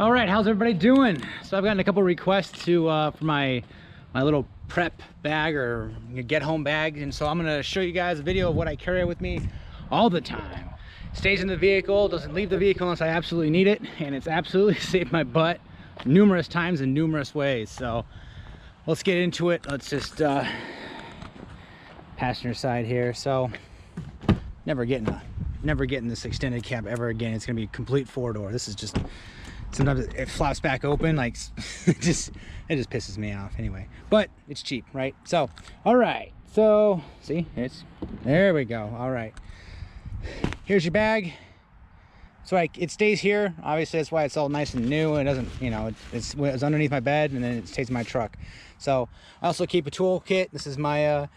All right, how's everybody doing? So I've gotten a couple requests to for my little prep bag or get home bag, and so I'm gonna show you guys a video of what I carry with me all the time. Stays in the vehicle, doesn't leave the vehicle unless I absolutely need it, and it's absolutely saved my butt numerous times in numerous ways. So let's get into it. Let's just passenger side here. So never getting this extended cab ever again. It's gonna be complete 4-door. This is just, sometimes it flaps back open, like it just pisses me off anyway, but it's cheap, right? So all right, so see, there we go. All right, here's your bag. So it stays here, obviously. That's why it's all nice and new, and it doesn't, you know, it's underneath my bed, and then it stays in my truck. So I also keep a tool kit. This is my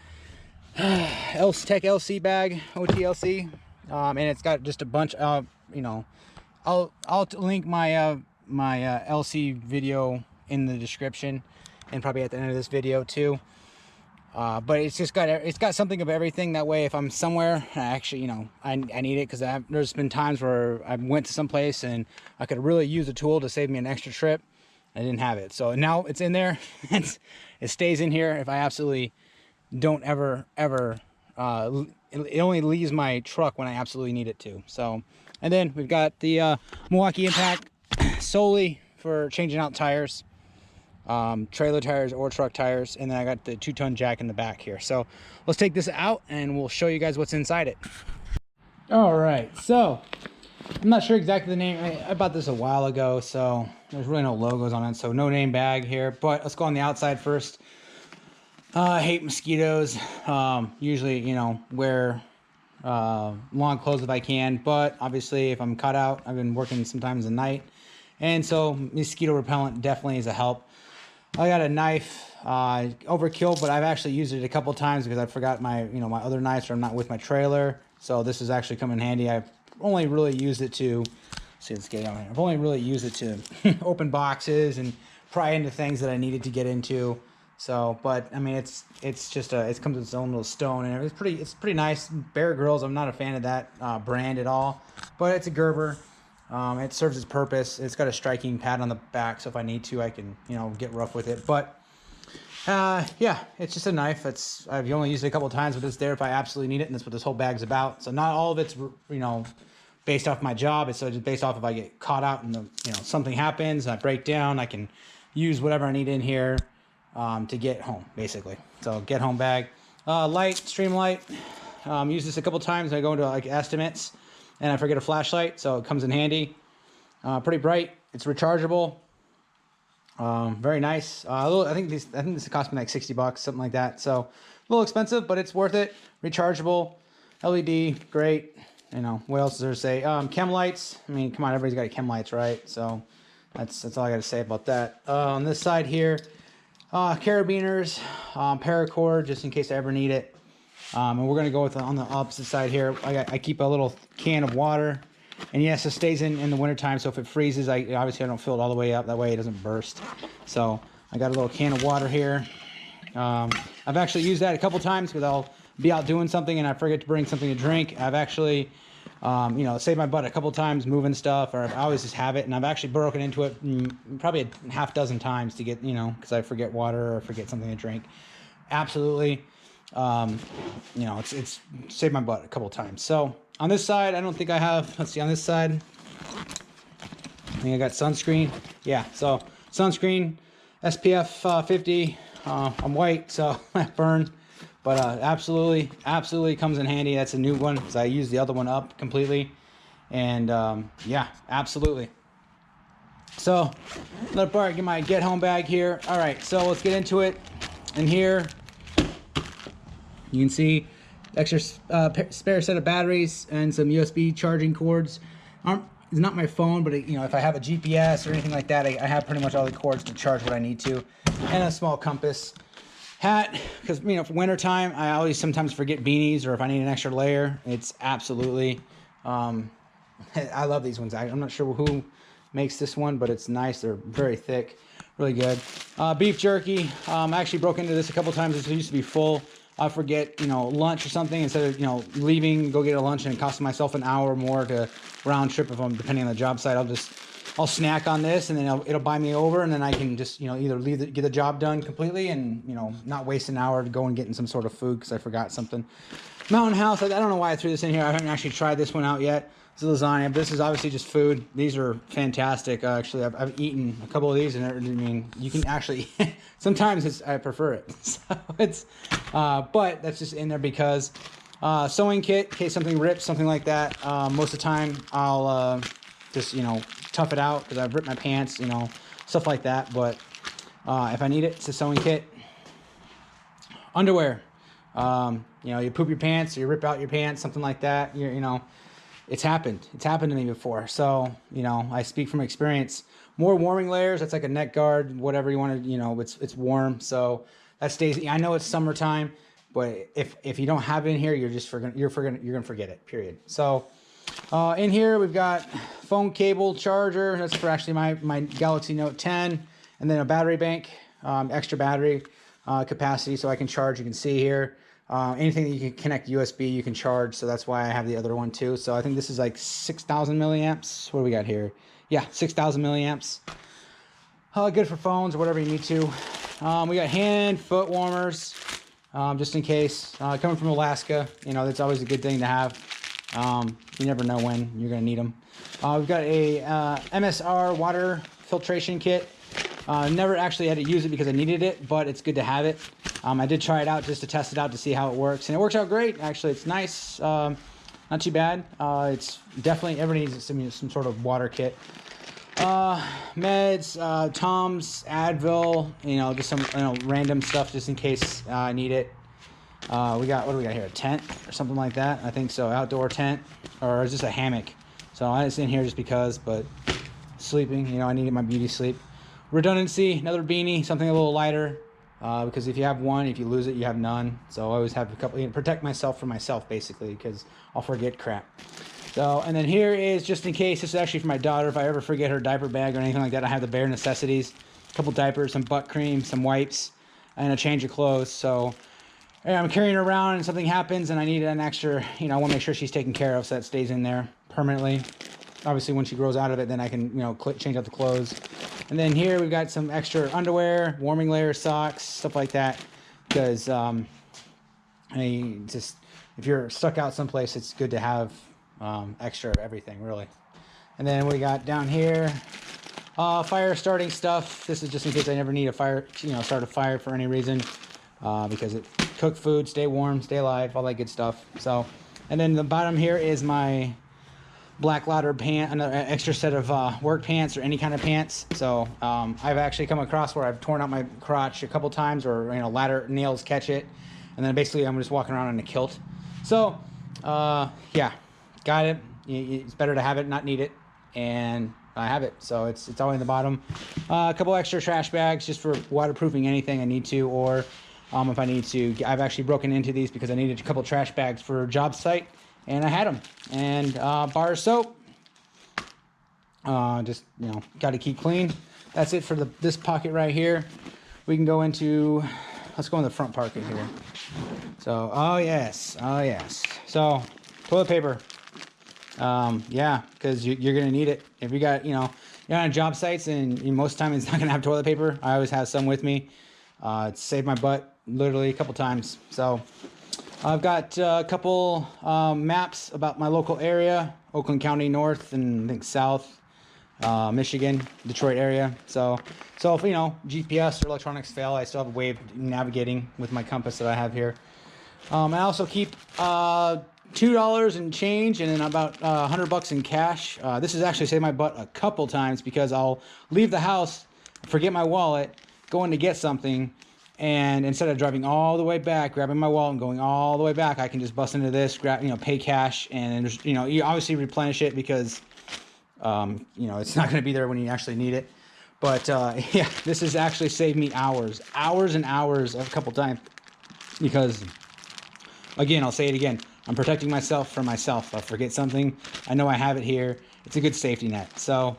Tech LC bag, OTLC, and it's got just a bunch of, you know, I'll link my my LC video in the description, and probably at the end of this video too. But it's got something of everything. That way, if I'm somewhere, actually, you know, I need it, because there's been times where I went to some place and I could really use a tool to save me an extra trip. I didn't have it, so now it's in there. It stays in here if I absolutely don't ever it only leaves my truck when I absolutely need it to. So, and then we've got the Milwaukee Impact solely for changing out tires, trailer tires or truck tires, and then I got the 2-ton jack in the back here. So let's take this out and we'll show you guys what's inside it. All right, so I'm not sure exactly the name. I bought this a while ago, so there's really no logos on it, so no name bag here. But let's go on the outside first. I hate mosquitoes. Usually, you know, wear long clothes if I can, but obviously if I'm cut out, I've been working sometimes at night, and so mosquito repellent definitely is a help. I got a knife, overkill, but I've actually used it a couple times because I forgot my other knives, or I'm not with my trailer, so this is actually come in handy. I've only really used it to, let's get it on here. I've only really used it to open boxes and pry into things that I needed to get into. So, but I mean, it's just it comes with its own little stone, and it's pretty nice. Bear Grylls, I'm not a fan of that brand at all, but it's a Gerber. It serves its purpose. It's got a striking pad on the back, so if I need to, I can, you know, get rough with it. But yeah, it's just a knife. I've only used it a couple of times, but it's there if I absolutely need it, and that's what this whole bag's about. So not all of it's, you know, based off my job. It's just based off if I get caught out and something happens, I break down, I can use whatever I need in here to get home, basically. So get home bag. Light, stream light. Use this a couple times. I go into like estimates and I forget a flashlight, so it comes in handy. Pretty bright. It's rechargeable. Very nice. I think this cost me like 60 bucks, something like that. So a little expensive, but it's worth it. Rechargeable, LED, great. You know, what else is there to say? Chem lights. I mean, come on, everybody's got chem lights, right? So that's all I got to say about that. On this side here, Carabiners, paracord, just in case I ever need it. And we're gonna go with on the opposite side here. I keep a little can of water, and yes, it stays in the wintertime, so if it freezes, obviously I don't fill it all the way up, that way it doesn't burst. So I got a little can of water here. I've actually used that a couple times because I'll be out doing something and I forget to bring something to drink. I've actually saved my butt a couple times moving stuff, or I always just have it, and I've actually broken into it probably a half dozen times to get, because I forget water or forget something to drink. Absolutely, it's saved my butt a couple times. So on this side, I don't think I have, let's see, on this side, I think I got sunscreen. Yeah, so sunscreen, SPF 50. I'm white, so I burn. But absolutely comes in handy. That's a new one because I used the other one up completely. And yeah, absolutely. So let Bart get my get home bag here. All right, so let's get into it. In here, you can see extra spare set of batteries and some USB charging cords. It's not my phone, but if I have a GPS or anything like that, I have pretty much all the cords to charge what I need to, and a small compass. Hat, because for winter time, I always sometimes forget beanies, or if I need an extra layer. It's absolutely I love these ones. I'm not sure who makes this one, but it's nice. They're very thick, really good. Beef jerky. I actually broke into this a couple times. This used to be full. I forget, lunch or something, instead of, leaving, go get a lunch, and it costs myself an hour or more to round trip if I'm depending on the job site. I'll just I'll snack on this, and then it'll buy me over, and then I can just, you know, either get the job done completely and, you know, not waste an hour to go and getting some sort of food because I forgot something. Mountain House, I don't know why I threw this in here. I haven't actually tried this one out yet. It's a lasagna. This is obviously just food. These are fantastic. Actually, I've eaten a couple of these, and I mean, you can actually, sometimes I prefer it. So it's, but that's just in there because sewing kit, in case something rips, something like that. Most of the time, I'll just, you know, tough it out because I've ripped my pants, you know, stuff like that. But if I need it, it's a sewing kit. Underwear. You know, you poop your pants, or you rip out your pants, something like that. You know. It's happened. It's happened to me before. So, you know, I speak from experience. More warming layers. That's like a neck guard, whatever you want to, you know, it's warm. So that stays. I know it's summertime, but if you don't have it in here, you're gonna forget it. Period. So in here we've got phone cable charger. That's for actually my Galaxy Note 10, and then a battery bank, extra battery capacity, so I can charge. You can see here. Anything that you can connect USB, you can charge. So that's why I have the other one too. So I think this is like 6,000 milliamps. What do we got here? Yeah, 6,000 milliamps. Good for phones or whatever you need to. We got hand, foot warmers, just in case. Coming from Alaska, you know, that's always a good thing to have. You never know when you're going to need them. We've got a Msr Water Filtration Kit. Never actually had to use it because I needed it, but it's good to have it. I did try it out just to test it out to see how it works, and it works out great. Actually, it's nice, not too bad. It's definitely, everybody needs some sort of water kit. Meds, Tums, Advil, you know, just some, you know, random stuff just in case I need it. We got, what do we got here? A tent or something like that? I think so. Outdoor tent, or is this a hammock? So I was in here just because, but sleeping, you know, I needed my beauty sleep. Redundancy, another beanie, something a little lighter. Because if you have one, if you lose it, you have none. So I always have a couple, you know, protect myself from myself, basically, because I'll forget crap. So, and then here is, just in case, this is actually for my daughter. If I ever forget her diaper bag or anything like that, I have the bare necessities. A couple diapers, some butt cream, some wipes, and a change of clothes. So yeah, I'm carrying her around and something happens and I need an extra, you know, I want to make sure she's taken care of, so that stays in there permanently. Obviously, when she grows out of it, then I can, you know, change out the clothes. And then here we've got some extra underwear, warming layer, socks, stuff like that. Because if you're stuck out someplace, it's good to have extra of everything, really. And then we got down here, fire starting stuff. This is just in case I never need a fire, you know, start a fire for any reason, because it cook food, stay warm, stay alive, all that good stuff. So, and then the bottom here is my black ladder pant, another extra set of work pants or any kind of pants. So I've actually come across where I've torn out my crotch a couple times, or, you know, ladder nails catch it, and then basically I'm just walking around in a kilt. So yeah, got it. It's better to have it, not need it, and I have it. So it's all in the bottom. A couple extra trash bags just for waterproofing anything I need to, or if I need to. I've actually broken into these because I needed a couple trash bags for a job site, and I had them. And bar of soap. Just, you know, got to keep clean. That's it for this pocket right here. We can go into, let's go in the front pocket here. So, oh yes. So, toilet paper. Yeah, because you're going to need it. If you got, you know, you're on job sites and most of the time it's not going to have toilet paper. I always have some with me. It's saved my butt literally a couple times. So, I've got a couple maps about my local area, Oakland County North and I think South, Michigan, Detroit area. So if, you know, GPS or electronics fail, I still have a way of navigating with my compass that I have here. I also keep $2 in change and then about $100 in cash. This has actually saved my butt a couple times because I'll leave the house, forget my wallet, go in to get something, and instead of driving all the way back, grabbing my wallet and going all the way back, I can just bust into this, grab, you know, pay cash, and just, you know, you obviously replenish it because, you know, it's not going to be there when you actually need it. But yeah, this has actually saved me hours and hours a couple times because, again, I'll say it again, I'm protecting myself from myself. If I forget something, I know I have it here. It's a good safety net. So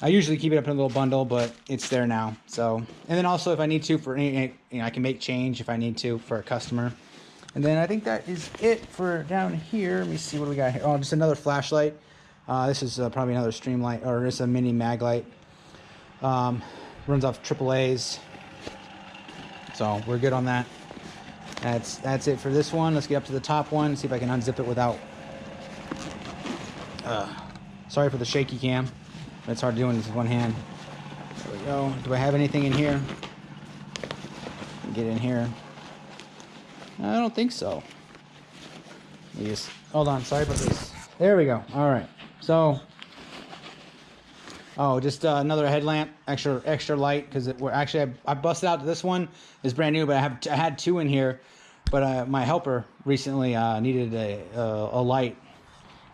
I usually keep it up in a little bundle, but it's there now. So, and then also if I need to for any, you know, I can make change if I need to for a customer. And then I think that is it for down here. Let me see what we got here. Oh, just another flashlight. This is probably another Streamlight, or it's a mini mag light. Runs off AAA's, so we're good on that. That's it for this one. Let's get up to the top one, see if I can unzip it without. Sorry for the shaky cam. It's hard doing this with one hand. There we go. Do I have anything in here? Get in here. I don't think so. Just hold on. Sorry about this. There we go. All right. So, just another headlamp, extra light, because we're actually I busted out this one. It's brand new, but I had two in here, but my helper recently needed a light,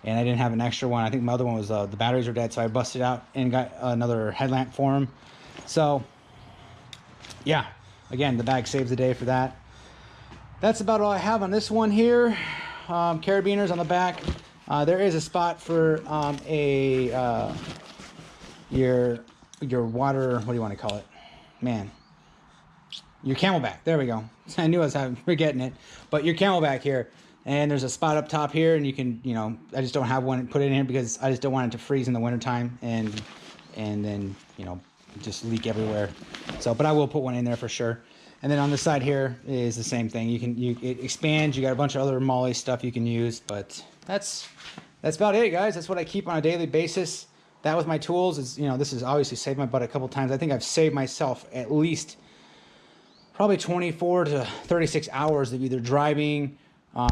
and I didn't have an extra one. I think my other one was the batteries were dead, so I busted out and got another headlamp for him. So, yeah, again, the bag saves the day for that. That's about all I have on this one here. Carabiners on the back. There is a spot for your water, what do you want to call it? Man. Your Camelback. There we go. I knew I was forgetting it. But your Camelback here. And there's a spot up top here, and you can, I just don't have one put in here because I just don't want it to freeze in the wintertime and then, just leak everywhere. So, but I will put one in there for sure. And then on the side here is the same thing. It expands. You got a bunch of other Molly stuff you can use, but that's about it, guys. That's what I keep on a daily basis. That with my tools is, this has obviously saved my butt a couple times. I think I've saved myself at least probably 24 to 36 hours of either driving,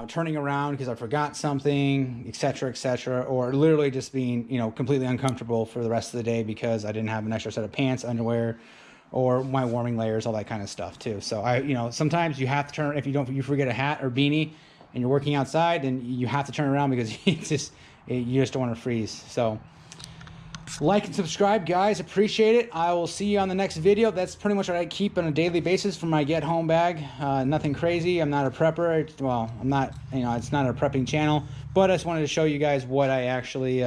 turning around because I forgot something, etc., or literally just being, completely uncomfortable for the rest of the day because I didn't have an extra set of pants, underwear, or my warming layers, all that kind of stuff too. So sometimes you have to turn, if you forget a hat or beanie and you're working outside, then you have to turn around because you just don't want to freeze. So like and subscribe, guys. Appreciate it. I will see you on the next video. That's pretty much what I keep on a daily basis for my get home bag. Nothing crazy. I'm not a prepper. Well, I'm not, it's not a prepping channel, but I just wanted to show you guys what I actually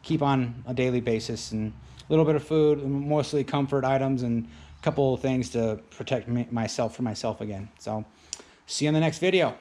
keep on a daily basis, and a little bit of food, mostly comfort items, and a couple of things to protect myself again. So see you in the next video.